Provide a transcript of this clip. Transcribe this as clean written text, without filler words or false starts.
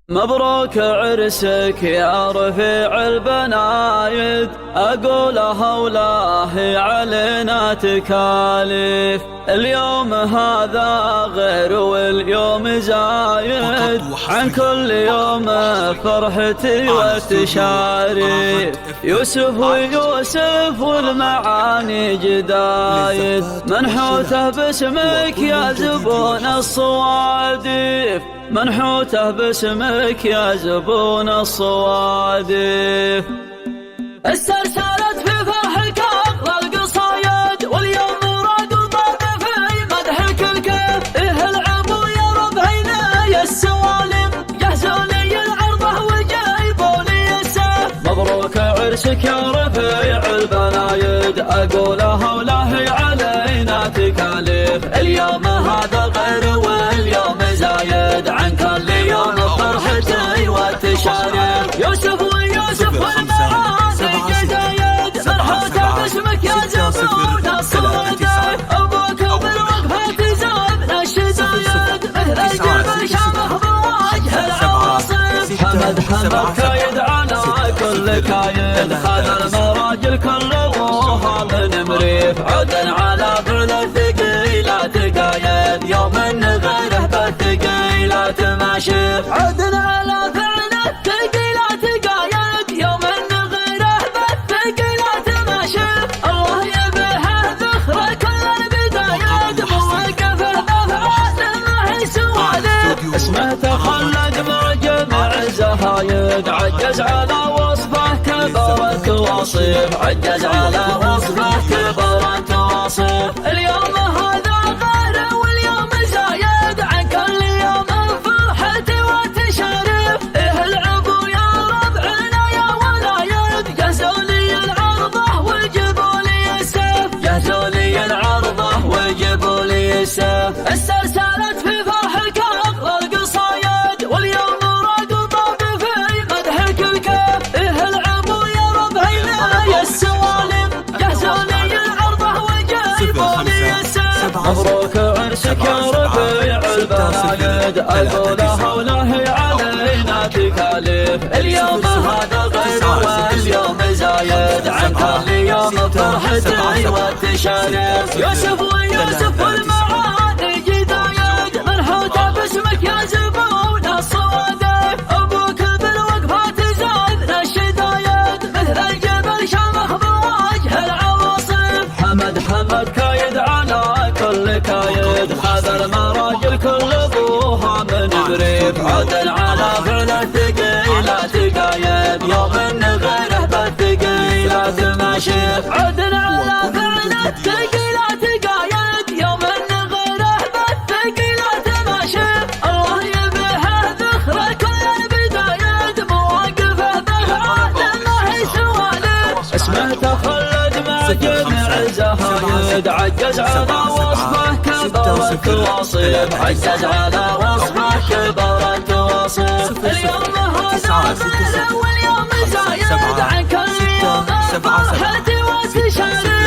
مبروك عرسك يا رفيع البنايد، أقولها ولا هي علينا تكاليف. اليوم هذا غير واليوم زايد عن كل يوم فرحتي والتشاريف. يوسف ويوسف والمعاني جدايد، منحوته باسمك يا زبون الصواديف، منحوته باسمك يا زبون الصواديف. استرسلت في فرحك أغلى القصايد، واليوم راقبة في مدحك الكيف. إيه العبو يا رب هيناي السوالف، جهزوا لي العرضة وجايبوا لي السيف. مبروك عرسك يا رفيع البنايد، أقولها ولا هي علينا تكاليف. اليوم هذا غير واليوم زايد عن كل يوم فرحتي والتشاريف. يوسف ويوسف والمعاني جدايد، منحوته باسمك يا زبون الصواديف. أبوك بالوقفة زادنا الشدايد، مثل الجبل شامخ بوجه العواصف. حمد كايد على كل كايد، خذ المراجل كلها من مريف. عدن على فعل الثقيلات قايد، يوم غيره بالثقيلات ما شف. عدن على فعل الثقيلات قايد، يوم غيره بالثقيلات ما شف. الله يبيها ذخر كل البدايات، موقفه بافعال ما هي سوالف. اسمه تخلد مع جميع الزهايد، عجز على وصفه كبرت واصف، عجز على وصفه كبرت واصف. اليوم هذا غير واليوم زايد عن كل يوم فرحتي والتشاريف. إيه العبو يا ربعنا يا ولايد، جهزوا لي العرضة وجيبوا لي السيف، جهزوا لي العرضة وجيبوا لي السيف. استرسلت في فرحك أغلى القصايد، واليوم راقبة في مدحك الكيف. إيه العبو يا رب هيناي السوالف، جهزوا لي العرضة وجيبوا لي السيف. مبروك عرسك يا رفيع البنايد، أقولها ولا هي علينا تكاليف. اليوم هذا غير واليوم زايد عن كل يوم فرحتي والتشاريف. يوسف ويوسف والمعاني جدايد، منحوته باسمك يا زبون الصواديف. أبوك بالوقفات زادنا الشدايد، مثل الجبل شامخ بوجه العواصف. حمد كايد على كل كايد، خذ المراجل كل ابوها من بريف. عدل على فعل الثقيلات قايد، يوم غيره بالثقيلات ما شف. عدل على فعل الثقيلات قايد، يوم غيره بالثقيلات ما شف. الله يبيها ذخر كل البدايات، مواقفه بافعال ما هي سوالف. اسمه تخلد مع جميع الزهايد، عجز على وصفه كبرت واصف، عجز على وصفه كبرت واصف. اليوم هذا غير واليوم زايد عن كل يوم فرحتي والتشاريف.